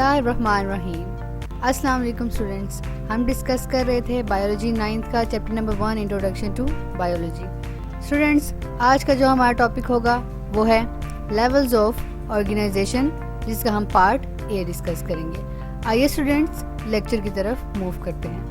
बिस्मिल्लाहिर्रहमानिर्रहीम। अस्सलाम वालेकुम स्टूडेंट्स, हम डिस्कस कर रहे थे बायोलॉजी 9th का chapter number 1 introduction to biology. Students, आज का जो हमारा टॉपिक होगा वो है लेवल्स ऑफ ऑर्गेनाइजेशन, जिसका हम पार्ट ए डिस्कस करेंगे। आइए स्टूडेंट्स, लेक्चर की तरफ मूव करते हैं।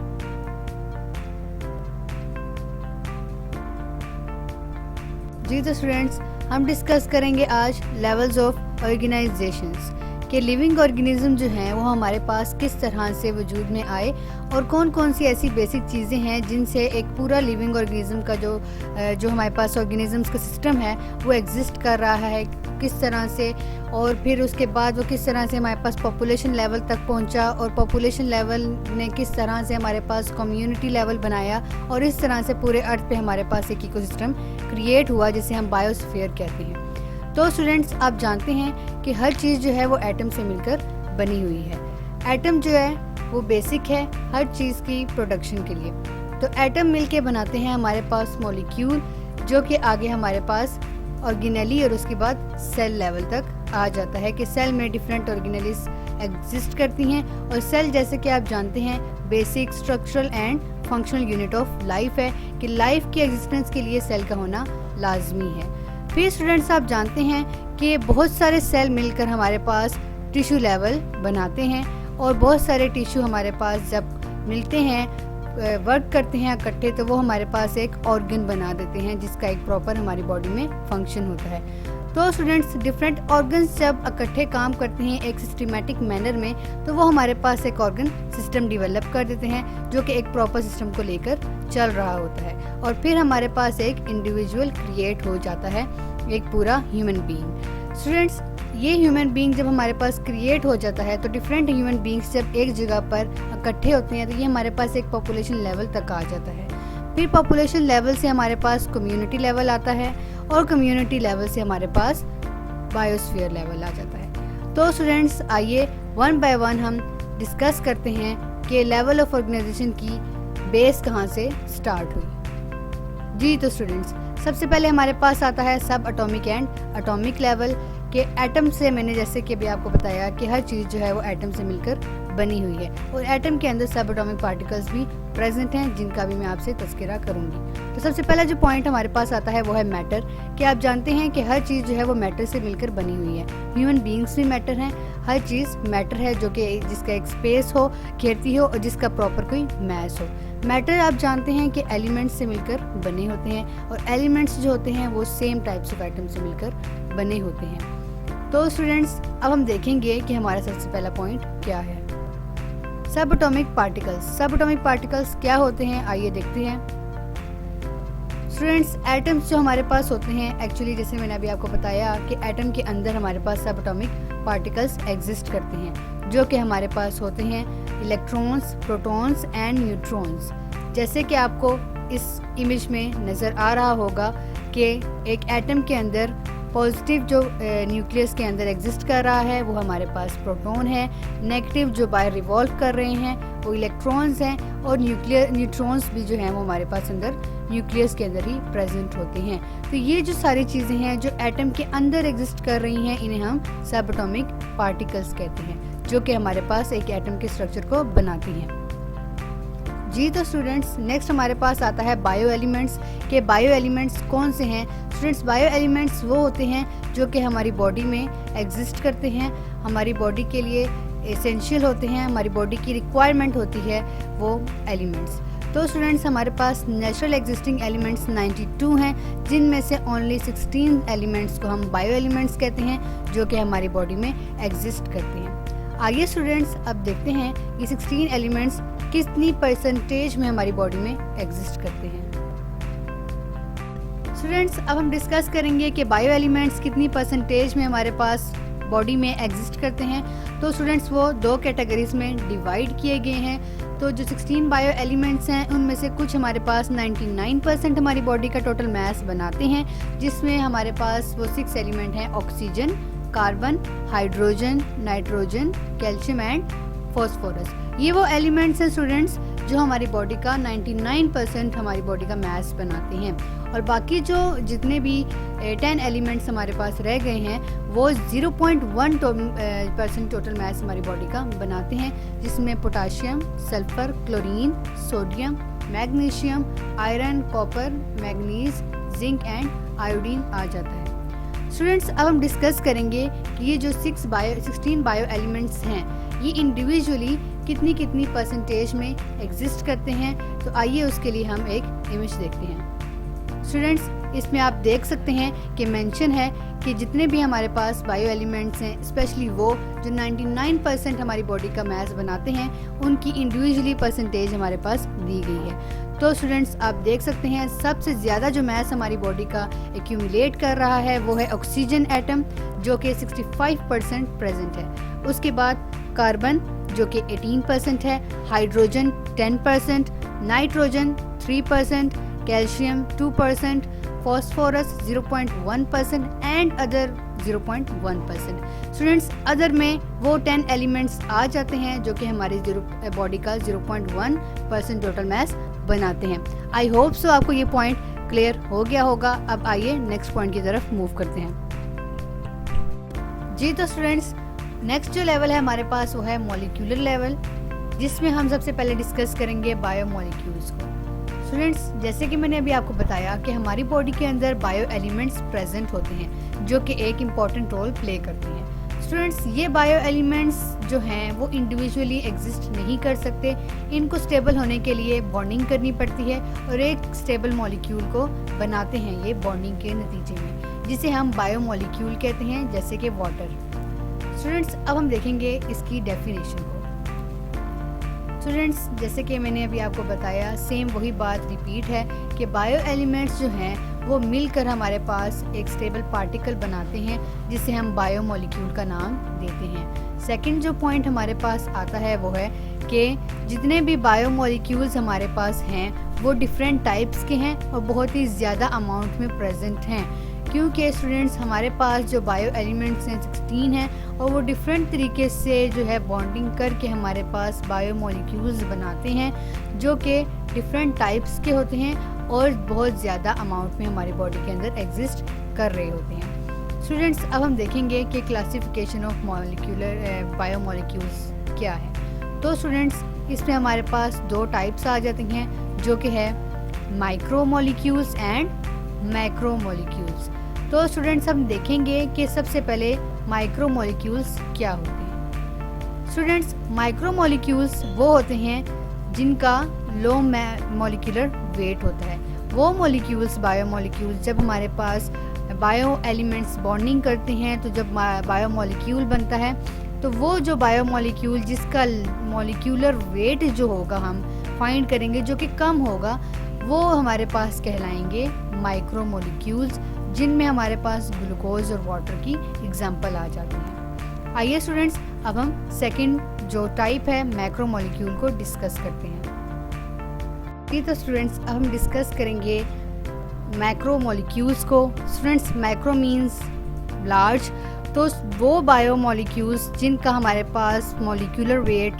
जी तो स्टूडेंट्स, हम डिस्कस करेंगे आज लेवल्स ऑफ ऑर्गेनाइजेशंस कि लिविंग ऑर्गेनिज्म जो हैं वो हमारे पास किस तरह से वजूद में आए और कौन कौन सी ऐसी बेसिक चीज़ें हैं जिनसे एक पूरा लिविंग ऑर्गेनिज्म का जो हमारे पास ऑर्गेनिजम्स का सिस्टम है वो एग्जिस्ट कर रहा है, किस तरह से, और फिर उसके बाद वो किस तरह से हमारे पास पॉपुलेशन लेवल तक पहुंचा और पॉपुलेशन लेवल ने किस तरह से हमारे पास कम्युनिटी लेवल बनाया और इस तरह से पूरे अर्थ पे हमारे पास एक इकोसिस्टम क्रिएट हुआ जिसे हम बायोस्फीयर कहते हैं। तो स्टूडेंट्स, आप जानते हैं कि हर चीज़ जो है वो एटम से मिलकर बनी हुई है। एटम जो है वो बेसिक है हर चीज़ की प्रोडक्शन के लिए। तो एटम मिलके बनाते हैं हमारे पास मॉलिक्यूल, जो कि आगे हमारे पास ऑर्गेनेली और उसके बाद सेल लेवल तक आ जाता है कि सेल में डिफरेंट ऑर्गेनेलीज एग्जिस्ट करती हैं। और सेल, जैसे कि आप जानते हैं, basic structural and functional unit of life है कि लाइफ की एग्जिस्टेंस के लिए सेल का होना लाजमी है। फिर स्टूडेंट्स, आप जानते हैं कि बहुत सारे सेल मिलकर हमारे पास टिश्यू लेवल बनाते हैं और बहुत सारे टिश्यू हमारे पास जब मिलते हैं, वर्क करते हैं इकट्ठे, तो वो हमारे पास एक ऑर्गन बना देते हैं जिसका एक प्रॉपर हमारी बॉडी में फंक्शन होता है। तो स्टूडेंट्स, डिफरेंट ऑर्गन्स जब इकट्ठे काम करते हैं एक सिस्टमेटिक मैनर में, तो वो हमारे पास एक ऑर्गन सिस्टम डेवलप कर देते हैं जो कि एक प्रॉपर सिस्टम को लेकर चल रहा होता है। और फिर हमारे पास एक इंडिविजुअल क्रिएट हो जाता है, एक पूरा ह्यूमन बीइंग। स्टूडेंट्स, ये ह्यूमन बीइंग जब हमारे पास क्रिएट हो जाता है तो डिफरेंट ह्यूमन बीइंग्स जब एक जगह पर इकट्ठे होते हैं तो ये हमारे पास एक पॉपुलेशन लेवल तक आ जाता है। फिर पॉपुलेशन लेवल से हमारे पास कम्युनिटी लेवल आता है और कम्युनिटी लेवल से हमारे पास बायोस्फीयर लेवल आ जाता है। तो स्टूडेंट्स, आइए वन बाय वन हम डिस्कस करते हैं कि लेवल ऑफ ऑर्गेनाइजेशन की बेस कहाँ से स्टार्ट हुई। जी तो स्टूडेंट्स, सबसे पहले हमारे पास आता है सब एटॉमिक एंड एटॉमिक लेवल के एटम से। मैंने जैसे कि अभी आपको बताया कि हर चीज़ जो है वो एटम से मिलकर बनी हुई है और एटम के अंदर सब एटॉमिक पार्टिकल्स भी प्रेजेंट हैं जिनका भी मैं आपसे तस्करा करूंगी। तो सबसे पहला जो पॉइंट हमारे पास आता है वो है मैटर, कि आप जानते हैं कि हर चीज़ जो है वो मैटर से मिलकर बनी हुई है। ह्यूमन बीइंग्स भी मैटर हैं, हर चीज़ मैटर है जो कि जिसका एक स्पेस हो, घेरती हो और जिसका प्रॉपर कोई मैस हो। मैटर, आप जानते हैं कि एलिमेंट्स से मिलकर बने होते हैं और एलिमेंट्स जो होते हैं वो सेम टाइप्स ऑफ आइटम से मिलकर बने होते हैं। तो स्टूडेंट्स, अब हम देखेंगे कि हमारा सबसे पहला पॉइंट क्या है। सब एटॉमिक पार्टिकल्स। सब एटॉमिक पार्टिकल्स क्या होते हैं, आइए देखते हैं। स्टूडेंट्स, एटम्स जो हमारे पास होते हैं, एक्चुअली जैसे मैंने अभी आपको बताया कि एटम के अंदर हमारे पास सब एटॉमिक पार्टिकल्स एग्जिस्ट करते हैं, जो कि हमारे पास होते हैं इलेक्ट्रॉन्स, प्रोटॉन्स एंड न्यूट्रॉन्स। जैसे कि आपको इस इमेज में नज़र आ रहा होगा कि एक एटम के अंदर पॉजिटिव जो न्यूक्लियस के अंदर एग्जिस्ट कर रहा है वो हमारे पास प्रोटॉन है, नेगेटिव जो बाय रिवॉल्व कर रहे हैं वो इलेक्ट्रॉन्स हैं और न्यूट्रॉन्स भी जो हैं वो हमारे पास अंदर न्यूक्लियस के अंदर ही प्रेजेंट होते हैं। तो ये जो सारी चीज़ें हैं जो एटम के अंदर एग्जिस्ट कर रही हैं, इन्हें हम सब एटॉमिक पार्टिकल्स कहते हैं, जो कि हमारे पास एक एटम के स्ट्रक्चर को बनाती हैं। जी तो स्टूडेंट्स, नेक्स्ट हमारे पास आता है बायो एलिमेंट्स के बायो एलिमेंट्स कौन से हैं। स्टूडेंट्स, बायो एलिमेंट्स वो होते हैं जो कि हमारी बॉडी में एग्जिस्ट करते हैं, हमारी बॉडी के लिए एसेंशियल होते हैं, हमारी बॉडी की रिक्वायरमेंट होती है वो एलिमेंट्स। तो स्टूडेंट्स, हमारे पास नेचुरल एग्जिस्टिंग एलिमेंट्स 92 हैं, जिनमें से ओनली 16 एलिमेंट्स को हम बायो एलिमेंट्स कहते हैं जो कि हमारी बॉडी में एग्जिस्ट करते हैं। आइए स्टूडेंट्स, अब देखते हैं कि 16 एलिमेंट्स कितनी परसेंटेज में हमारी बॉडी में एग्जिस्ट करते हैं। स्टूडेंट्स, अब हम डिस्कस करेंगे कि बायो एलिमेंट्स कितनी परसेंटेज में हमारे पास बॉडी में एग्जिस्ट करते हैं। तो स्टूडेंट्स, वो दो कैटेगरीज में डिवाइड किए गए हैं। तो जो 16 बायो एलिमेंट्स हैं उनमें से कुछ हमारे पास 99% हमारी बॉडी का टोटल मास बनाते हैं, जिसमें हमारे पास वो 6 एलिमेंट हैं: oxygen, carbon, hydrogen, nitrogen, calcium and phosphorus. ये वो एलिमेंट्स हैं स्टूडेंट्स जो हमारी बॉडी का 99% हमारी बॉडी का मास बनाते हैं, और बाकी जो जितने भी 10 एलिमेंट्स हमारे पास रह गए हैं वो 0.1% टोटल मास हमारी बॉडी का बनाते हैं, जिसमें potassium, sulphur, chlorine, sodium, magnesium, iron, copper, manganese, zinc and iodine आ जाता है। स्टूडेंट्स, अब हम डिस्कस करेंगे कि ये जो 16 बायो एलिमेंट्स हैं ये इंडिविजुअली कितनी कितनी परसेंटेज में एग्जिस्ट करते हैं। तो आइए उसके लिए हम एक इमेज देखते हैं। स्टूडेंट्स, इसमें आप देख सकते हैं कि मेंशन है कि जितने भी हमारे पास बायो एलिमेंट्स हैं, स्पेशली वो जो 99% हमारी बॉडी का मास बनाते हैं, उनकी इंडिविजुअली परसेंटेज हमारे पास दी गई है। तो स्टूडेंट्स, आप देख सकते हैं सबसे ज़्यादा जो मास हमारी बॉडी का एक्यूमुलेट कर रहा है वो है ऑक्सीजन एटम, जो कि 65% प्रेजेंट है। उसके बाद कार्बन जो कि 18% है, hydrogen 10%, nitrogen 3%, calcium 2%, phosphorus 0.1% and other 0.1%। Students, other में वो 10 एलिमेंट्स आ जाते हैं जो कि हमारी बॉडी का 0.1% टोटल मास बनाते हैं। आई होप सो आपको ये पॉइंट क्लियर हो गया होगा। अब आइए नेक्स्ट पॉइंट की तरफ मूव करते हैं। जी तो स्टूडेंट्स, नेक्स्ट जो लेवल है हमारे पास वो है मॉलिक्यूलर लेवल, जिसमें हम सबसे पहले डिस्कस करेंगे बायोमॉलिक्यूल्स को। स्टूडेंट्स, जैसे कि मैंने अभी आपको बताया कि हमारी बॉडी के अंदर बायो एलिमेंट्स प्रेजेंट होते हैं जो कि एक इम्पॉर्टेंट रोल प्ले करते हैं। स्टूडेंट्स, ये बायो एलिमेंट्स जो हैं वो इंडिविजुअली एग्जिस्ट नहीं कर सकते, इनको स्टेबल होने के लिए बॉन्डिंग करनी पड़ती है और एक स्टेबल मॉलिक्यूल को बनाते हैं ये बॉन्डिंग के नतीजे में, जिसे हम बायोमॉलिक्यूल कहते हैं, जैसे कि वाटर। स्टूडेंट्स, अब हम देखेंगे इसकी डेफिनेशन को। स्टूडेंट्स, जैसे कि मैंने अभी आपको बताया, सेम वही बात रिपीट है कि बायो एलिमेंट्स जो हैं वो मिलकर हमारे पास एक स्टेबल पार्टिकल बनाते हैं, जिसे हम बायोमॉलिक्यूल का नाम देते हैं। सेकंड जो पॉइंट हमारे पास आता है वो है कि जितने भी बायोमॉलिक्यूल्स हमारे पास हैं वो डिफरेंट टाइप्स के हैं और बहुत ही ज़्यादा अमाउंट में प्रेजेंट हैं, क्योंकि स्टूडेंट्स हमारे पास जो बायो एलिमेंट्स हैं 16 हैं और वो डिफरेंट तरीके से जो है बॉन्डिंग करके हमारे पास बायोमॉलिक्यूल्स बनाते हैं, जो कि डिफरेंट टाइप्स के होते हैं और बहुत ज़्यादा अमाउंट में हमारी बॉडी के अंदर एग्जिस्ट कर रहे होते हैं। स्टूडेंट्स, अब हम देखेंगे कि क्लासिफिकेशन ऑफ बायोमॉलिक्यूल्स क्या है। तो स्टूडेंट्स, इसमें हमारे पास दो टाइप्स आ जाती हैं, जो कि है माइक्रोमॉलिक्यूल्स एंड मैक्रोमॉलिक्यूल्स। तो स्टूडेंट्स, हम देखेंगे कि सबसे पहले माइक्रोमॉलिक्यूल्स क्या होते हैं। स्टूडेंट्स, माइक्रोमॉलिक्यूल्स वो होते हैं जिनका लो मॉलिक्यूलर वेट होता है। वो मॉलिक्यूल्स बायोमॉलिक्यूल्स जब हमारे पास बायो एलिमेंट्स बॉन्डिंग करते हैं, तो जब बायोमॉलिक्यूल बनता है, तो वो जो बायोमॉलिक्यूल जिसका मॉलिक्यूलर वेट जो होगा हम फाइंड करेंगे जो कि कम होगा, वो हमारे पास कहलाएंगे माइक्रोमॉलिक्यूल्स, जिनमें हमारे पास ग्लूकोज और वाटर की एग्जाम्पल आ जाती हैं। आइए स्टूडेंट्स, अब हम सेकंड जो टाइप है मैक्रोमॉलिक्यूल को डिस्कस करते हैं। तो स्टूडेंट्स, अब हम डिस्कस करेंगे मैक्रोमॉलिक्यूल्स को। स्टूडेंट्स, मैक्रो मीन्स लार्ज, तो वो बायोमॉलिक्यूल्स जिनका हमारे पास मॉलिक्यूलर वेट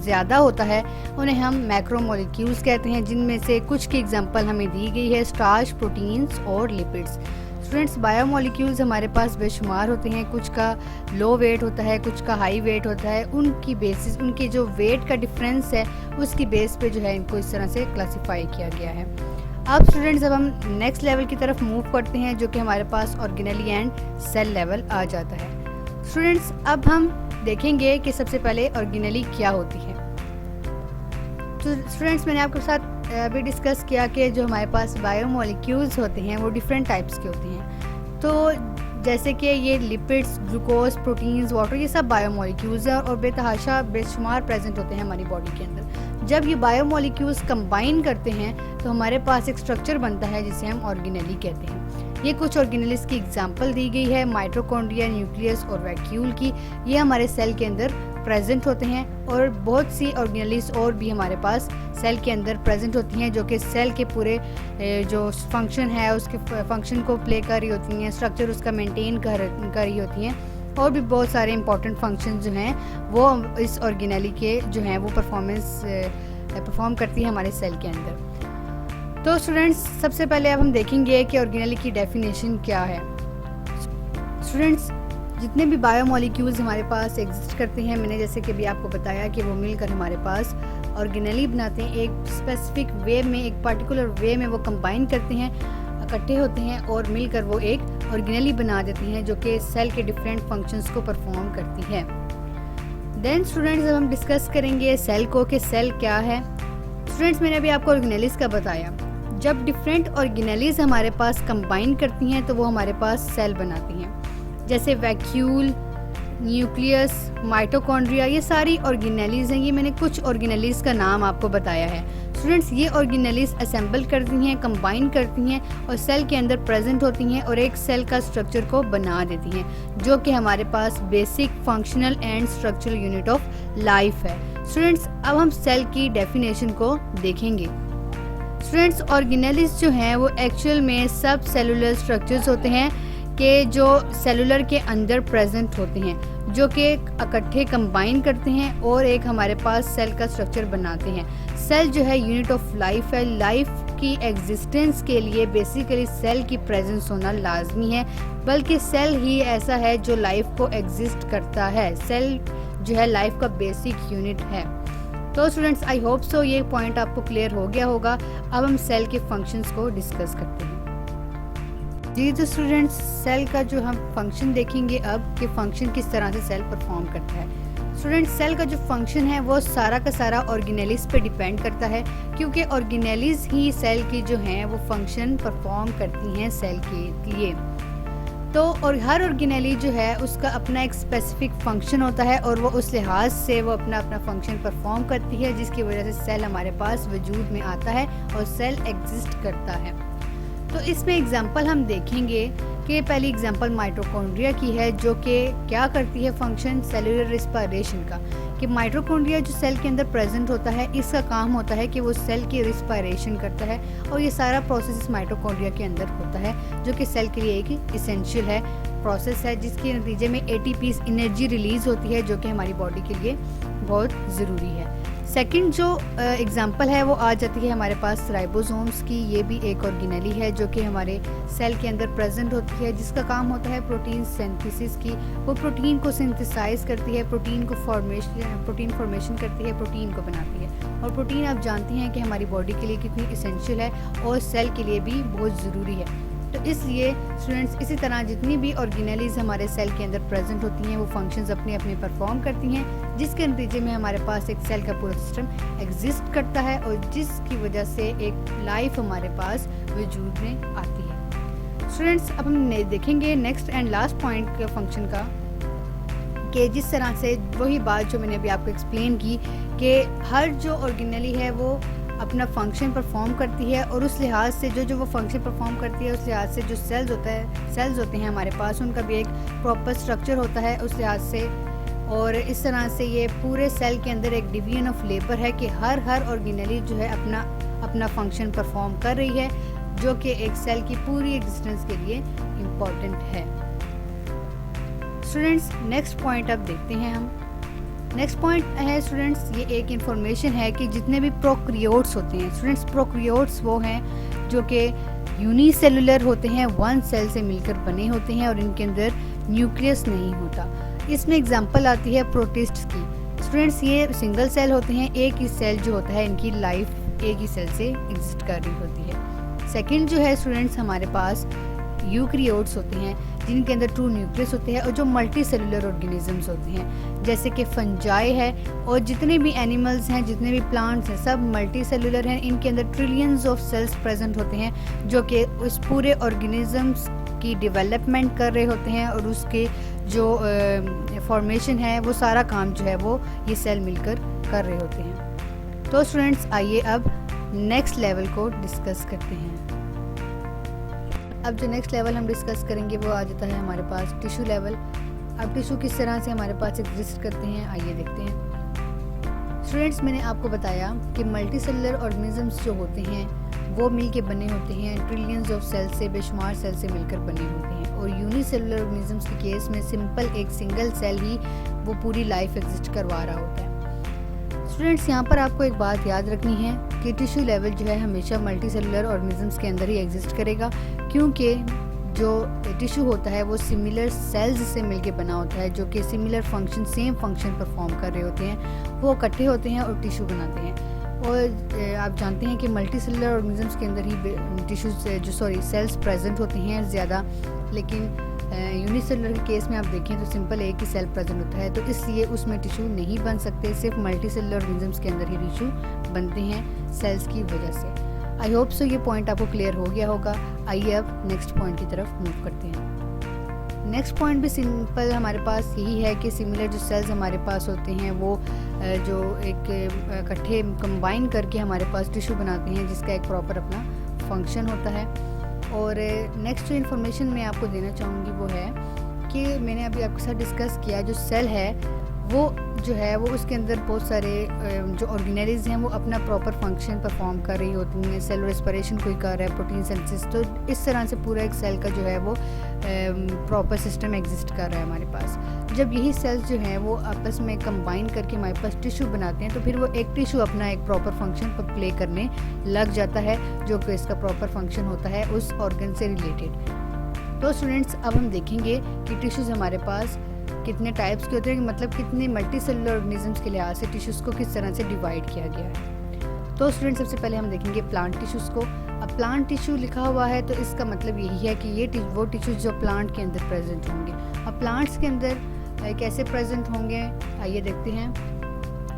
ज़्यादा होता है उन्हें हम मैक्रोमॉलिक्यूल्स कहते हैं, जिनमें से कुछ की एग्जांपल हमें दी गई है स्टार्च, प्रोटीन्स और लिपिड्स। स्टूडेंट्स, बायोमॉलिक्यूल्स हमारे पास बेशुमार होते हैं, कुछ का लो वेट होता है, कुछ का हाई वेट होता है। उनकी बेसिस, उनके जो वेट का डिफरेंस है उसकी बेस पे जो है इनको इस तरह से क्लासीफाई किया गया है। अब स्टूडेंट्स, अब हम नेक्स्ट लेवल की तरफ मूव करते हैं, जो कि हमारे पास ऑर्गेनेली एंड सेल लेवल आ जाता है। स्टूडेंट्स, अब हम देखेंगे कि सबसे पहले ऑर्गेनेली क्या होती है। तो स्टूडेंट्स, मैंने आपके साथ अभी डिस्कस किया कि जो हमारे पास बायोमॉलिक्यूल्स होते हैं वो डिफरेंट टाइप्स के होते हैं। तो जैसे कि ये लिपिड्स, ग्लूकोज, प्रोटीन्स, वाटर, ये सब बायोमॉलिक्यूल्स हैं और बेतहाशा बेशुमार प्रेजेंट होते हैं हमारी बॉडी के अंदर। जब ये बायोमॉलिक्यूल्स कंबाइन करते हैं तो हमारे पास एक स्ट्रक्चर बनता है जिसे हम ऑर्गेनेली कहते हैं। ये कुछ ऑर्गेनेल्स की एग्जांपल दी गई है, माइटोकॉन्ड्रिया, न्यूक्लियस और वैक्यूल की। ये हमारे सेल के अंदर प्रेजेंट होते हैं और बहुत सी ऑर्गेनेल्स और भी हमारे पास सेल के अंदर प्रेजेंट होती हैं, जो कि सेल के पूरे जो फंक्शन है उसके फंक्शन को प्ले कर रही होती हैं, स्ट्रक्चर उसका मेंटेन कर रही होती हैं, और भी बहुत सारे इंपॉर्टेंट फंक्शन जो हैं वो इस ऑर्गेनेली के जो हैं वो परफॉर्मेंस परफॉर्म करती है हमारे सेल के अंदर। तो स्टूडेंट्स, सबसे पहले अब हम देखेंगे कि ऑर्गेनेली की डेफिनेशन क्या है। स्टूडेंट्स, जितने भी बायोमोलिक्यूल्स हमारे पास एग्जिस्ट करते हैं, मैंने जैसे कि भी आपको बताया कि वो मिलकर हमारे पास ऑर्गेनेली बनाते हैं। एक स्पेसिफिक वे में, एक पर्टिकुलर वे में वो कंबाइन करते हैं, इकट्ठे होते हैं और मिलकर वो एक ऑर्गेनेली बना देती हैं जो कि सेल के डिफरेंट फंक्शंस को परफॉर्म करती है। देन स्टूडेंट्स, अब हम डिस्कस करेंगे सेल को कि सेल क्या है। स्टूडेंट्स, मैंने अभी आपको ऑर्गेनेलीज का बताया। जब डिफरेंट ऑर्गेनेलीज हमारे पास कंबाइन करती हैं तो वो हमारे पास सेल बनाती हैं, जैसे वैक्यूल, न्यूक्लियस, माइटोकॉन्ड्रिया, ये सारी ऑर्गेनेलीज हैं। ये मैंने कुछ ऑर्गेनेलीज का नाम आपको बताया है। स्टूडेंट्स, ये ऑर्गेनेलीज असेंबल करती हैं, कंबाइन करती हैं और सेल के अंदर प्रेजेंट होती हैं और एक सेल का स्ट्रक्चर को बना देती हैं, जो कि हमारे पास basic functional and structural unit of life है। स्टूडेंट्स, अब हम सेल की डेफिनेशन को देखेंगे। स्टूडेंट्स, ऑर्गेनेलीज जो हैं वो एक्चुअल में सब सेलुलर स्ट्रक्चर्स होते हैं कि जो सेलुलर के अंदर प्रेजेंट होते हैं, जो कि इकट्ठे कंबाइन करते हैं और एक हमारे पास सेल का स्ट्रक्चर बनाते हैं। सेल जो है यूनिट ऑफ लाइफ है। लाइफ की एग्जिस्टेंस के लिए बेसिकली सेल की प्रेजेंस होना लाजमी है, बल्कि सेल ही ऐसा है जो लाइफ को एग्जिस्ट करता है। सेल जो है लाइफ का बेसिक यूनिट है। तो स्टूडेंट्स, आई होप सो ये पॉइंट आपको क्लियर हो गया होगा। अब हम सेल के फंक्शंस को डिस्कस करते हैं। जी तो स्टूडेंट्स, सेल का जो हम फंक्शन देखेंगे अब कि फंक्शन किस तरह से सेल परफॉर्म करता है। स्टूडेंट्स, सेल का जो फंक्शन है वो सारा का सारा ऑर्गेनेलीज पे डिपेंड करता है, क्योंकि ऑर्गेनेलीज ही सेल की जो हैं वो फंक्शन परफॉर्म करती हैं सेल के लिए। तो और हर ऑर्गेनेली जो है उसका अपना एक स्पेसिफिक फंक्शन होता है और वो उस लिहाज से वो अपना अपना फंक्शन परफॉर्म करती है, जिसकी वजह से सेल हमारे पास वजूद में आता है और सेल एग्जिस्ट करता है। तो इसमें एग्जांपल हम देखेंगे कि पहली एग्जांपल माइटोकॉन्ड्रिया की है, जो कि क्या करती है फंक्शन सेलुलर रिस्पायरेशन का। कि माइटोकॉन्ड्रिया जो सेल के अंदर प्रेजेंट होता है, इसका काम होता है कि वो सेल की रिस्पायरेशन करता है और ये सारा प्रोसेस माइटोकॉन्ड्रिया के अंदर होता है, जो कि सेल के लिए एक इसेंशियल है प्रोसेस है, जिसके नतीजे में एटीपी एनर्जी रिलीज होती है, जो कि हमारी बॉडी के लिए बहुत ज़रूरी है। सेकंड जो एग्जांपल है वो आ जाती है हमारे पास राइबोसोम्स की। ये भी एक ऑर्गेनेली है जो कि हमारे सेल के अंदर प्रेजेंट होती है, जिसका काम होता है प्रोटीन सिंथेसिस की। वो प्रोटीन को सिंथेसाइज करती है, प्रोटीन फॉर्मेशन करती है, प्रोटीन को बनाती है। और प्रोटीन आप जानते हैं कि हमारी बॉडी के लिए कितनी इसेंशियल है और सेल के लिए भी बहुत ज़रूरी है। तो इसलिए स्टूडेंट्स, इसी तरह जितनी भी ऑर्गेनेलीज हमारे सेल के अंदर प्रेजेंट होती हैं वो फंक्शंस अपने अपने परफॉर्म करती हैं, जिसके नतीजे में हमारे पास एक सेल का पूरा सिस्टम एग्जिस्ट करता है और जिसकी वजह से एक लाइफ हमारे पास वजूद में आती है। स्टूडेंट्स, अब हम देखेंगे नेक्स्ट एंड लास्ट पॉइंट के फंक्शन का, कि जिस तरह से वही बात जो मैंने अभी आपको एक्सप्लेन की कि हर जो ऑर्गेनेली है वो अपना फंक्शन परफॉर्म करती है और उस लिहाज से जो वो फंक्शन परफॉर्म करती है उस लिहाज से जो सेल्स होते हैं हमारे पास, उनका भी एक प्रॉपर स्ट्रक्चर होता है उस लिहाज से। और इस तरह से ये पूरे सेल के अंदर एक डिवीजन ऑफ लेबर है कि हर ऑर्गेनेली जो है अपना फंक्शन परफॉर्म कर रही है, जो कि एक सेल की पूरी एग्जिस्टेंस के लिए इम्पॉर्टेंट है। स्टूडेंट्स, नेक्स्ट पॉइंट अब देखते हैं हम। नेक्स्ट पॉइंट है स्टूडेंट्स, ये एक इन्फॉर्मेशन है कि जितने भी प्रोकैरियोट्स होते हैं, स्टूडेंट्स प्रोकैरियोट्स वो हैं जो कि यूनिसेलुलर होते हैं, वन सेल से मिलकर बने होते हैं और इनके अंदर न्यूक्लियस नहीं होता। इसमें एग्जांपल आती है प्रोटिस्ट्स की। स्टूडेंट्स, ये सिंगल सेल होते हैं, एक ही सेल जो होता है इनकी लाइफ एक ही सेल से एग्जिस्ट कर रही होती है। सेकेंड जो है स्टूडेंट्स, हमारे पास यूकैरियोट्स होते हैं जिनके अंदर ट्रू न्यूक्लियस होते हैं और जो मल्टी सेलुलर ऑर्गेनिजम्स होते हैं, जैसे कि फंजाई है और जितने भी एनिमल्स हैं, जितने भी प्लांट्स हैं, सब मल्टी सेलुलर हैं। इनके अंदर ट्रिलियंस ऑफ सेल्स प्रेजेंट होते हैं जो कि उस पूरे ऑर्गेनिजम्स की डेवलपमेंट कर रहे होते हैं और उसके जो फॉर्मेशन है वो सारा काम जो है वो ये सेल मिलकर कर रहे होते हैं। तो स्टूडेंट्स, आइए अब नेक्स्ट लेवल को डिस्कस करते हैं। अब जो नेक्स्ट लेवल हम डिस्कस करेंगे वो आ जाता है हमारे पास टिश्यू लेवल। अब टिश्यू किस तरह से हमारे पास एग्जिस्ट करते हैं, आइए देखते हैं। स्टूडेंट्स, मैंने आपको बताया कि मल्टी सेलुलर ऑर्गेनिजम्स जो होते हैं वो मिल के बने होते हैं, ट्रिलियंस ऑफ सेल से, बेशुमार सेल से मिलकर बने होते हैं। और यूनिसेलुलर ऑर्गेनिजम्स के केस में सिंपल एक सिंगल सेल ही वो पूरी लाइफ एग्जिस्ट करवा रहा होता है। स्टूडेंट्स, यहाँ पर आपको एक बात याद रखनी है कि टिश्यू लेवल जो है हमेशा मल्टी सेलुलर ऑर्गेनिजम्स के अंदर ही एग्जिस्ट करेगा, क्योंकि जो टिश्यू होता है वो सिमिलर सेल्स से मिलके बना होता है, जो कि similar function, same function perform कर रहे होते हैं, वो इकट्ठे होते हैं और टिश्यू बनाते हैं। और आप जानते हैं कि मल्टी सेलुलर ऑर्गेनिजम्स के अंदर ही टिश्यूज सेल्स प्रेजेंट होते हैं ज़्यादा, लेकिन यूनिसेलुलर के केस में आप देखें तो सिंपल एक ही सेल प्रेजेंट होता है, तो इसलिए उसमें टिश्यू नहीं बन सकते। सिर्फ मल्टी सेलुलर ऑर्गेनिजम्स के अंदर ही टिश्यू बनते हैं सेल्स की वजह से। आई होप सो ये पॉइंट आपको क्लियर हो गया होगा। आइए अब नेक्स्ट पॉइंट की तरफ मूव करते हैं। नेक्स्ट पॉइंट भी सिंपल हमारे पास यही है कि सिमिलर जो सेल्स हमारे पास होते हैं वो जो एक इकट्ठे कंबाइन करके हमारे पास टिश्यू बनाते हैं, जिसका एक प्रॉपर अपना फंक्शन होता है। और नेक्स्ट जो इन्फॉर्मेशन मैं आपको देना चाहूँगी वो है कि मैंने अभी आपके साथ डिस्कस किया, जो सेल है वो जो है वो उसके अंदर बहुत सारे जो ऑर्गेनेल्स हैं वो अपना प्रॉपर फंक्शन परफॉर्म कर रही होती हैं। सेल रेस्पिरेशन कोई कर रहा है, प्रोटीन सिंथेसिस, तो इस तरह से पूरा एक सेल का जो है वो प्रॉपर सिस्टम एग्जिस्ट कर रहा है हमारे पास। जब यही सेल्स जो हैं वो आपस में कंबाइन करके हमारे पास टिश्यू बनाते हैं, तो फिर वो एक टिश्यू अपना एक प्रॉपर फंक्शन पर प्ले करने लग जाता है, जो कि इसका प्रॉपर फंक्शन होता है उस ऑर्गन से रिलेटेड। तो स्टूडेंट्स, अब हम देखेंगे कि टिश्यूज़ हमारे पास कितने टाइप्स के होते हैं, मतलब कितने मल्टी सेलुलर ऑर्गेनिजम्स के लिहाज से टिश्यूज़ को किस तरह से डिवाइड किया गया है। तो स्टूडेंट्स, सबसे पहले हम देखेंगे प्लांट टिश्यूज़ को। अब प्लांट टिश्यू लिखा हुआ है तो इसका मतलब यही है कि ये वो टिश्यूज़ जो प्लांट के अंदर प्रेजेंट होंगे। अब प्लांट्स के अंदर कैसे प्रेजेंट होंगे, आइए देखते हैं।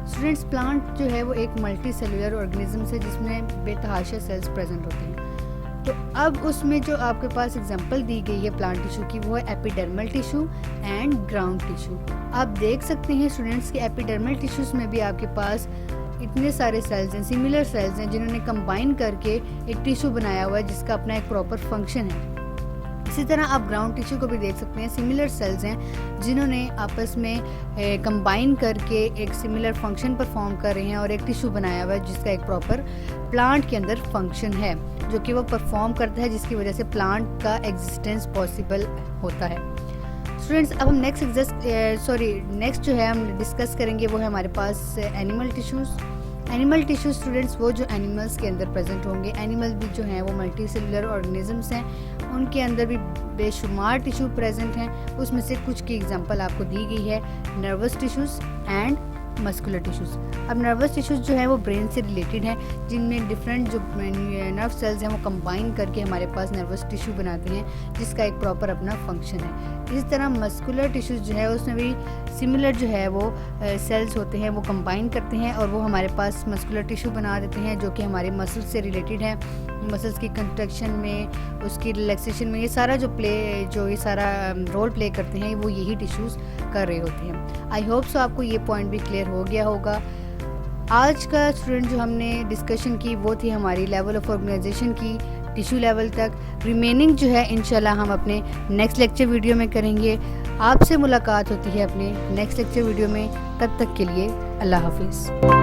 स्टूडेंट्स, प्लांट जो है वो एक मल्टी सेलुलर ऑर्गेनिज्म है जिसमें बेतहाशा सेल्स प्रेजेंट होते हैं। तो अब उसमें जो आपके पास एग्जांपल दी गई है प्लांट टिश्यू की, वो है epidermal tissue and ground tissue. आप देख सकते हैं स्टूडेंट्स कि एपिडर्मल टिश्यूज़ में भी आपके पास इतने सारे सेल्स हैं, सिमिलर सेल्स हैं, जिन्होंने कंबाइन करके एक टिश्यू बनाया हुआ है जिसका अपना एक प्रॉपर फंक्शन है। इसी तरह आप ग्राउंड टिश्यू को भी देख सकते हैं, सिमिलर सेल्स हैं जिन्होंने आपस में कंबाइन करके एक सिमिलर फंक्शन परफॉर्म कर रहे हैं और एक टिश्यू बनाया हुआ है जिसका एक प्रॉपर प्लांट के अंदर फंक्शन है, जो कि वो परफॉर्म करता है, जिसकी वजह से प्लांट का एग्जिस्टेंस पॉसिबल होता है। स्टूडेंट्स, अब हम नेक्स्ट जो है हम डिस्कस करेंगे वो है हमारे पास animal tissues. Animal tissue students वो जो एनिमल्स के अंदर प्रेजेंट होंगे। एनिमल भी जो हैं वो मल्टी सेलुलर ऑर्गेनिजम्स हैं, उनके अंदर भी बेशुमार टिश्यू प्रेजेंट हैं। उसमें से कुछ की एग्जांपल आपको दी गई है, nervous tissues and muscular tissues. अब नर्वस टिश्यूज़ जो है वो ब्रेन से रिलेटेड हैं, जिनमें डिफरेंट जो नर्व सेल्स हैं वो कंबाइन करके हमारे पास नर्वस टिश्यू बनाते हैं, जिसका एक प्रॉपर अपना फंक्शन है। इस तरह मस्कुलर टिश्यूज़ जो है उसमें भी सिमिलर जो है वो सेल्स होते हैं, वो कंबाइन करते हैं और वो हमारे पास मस्कुलर टिश्यू बना देते हैं, जो कि हमारे मसल्स से रिलेटेड है। मसल्स की कंट्रैक्शन में, उसकी रिलैक्सेशन में, ये सारा रोल प्ले करते हैं, वो यही टिश्यूज़ कर रहे होते हैं। आई होप सो आपको ये पॉइंट भी क्लियर हो गया होगा। आज का स्टूडेंट जो हमने डिस्कशन की वो थी हमारी लेवल ऑफ ऑर्गेनाइजेशन की, टिश्यू लेवल तक। रिमेनिंग जो है इंशाल्लाह हम अपने नेक्स्ट लेक्चर वीडियो में करेंगे। आपसे मुलाकात होती है अपने नेक्स्ट लेक्चर वीडियो में, तब तक के लिए अल्लाह हाफिज़।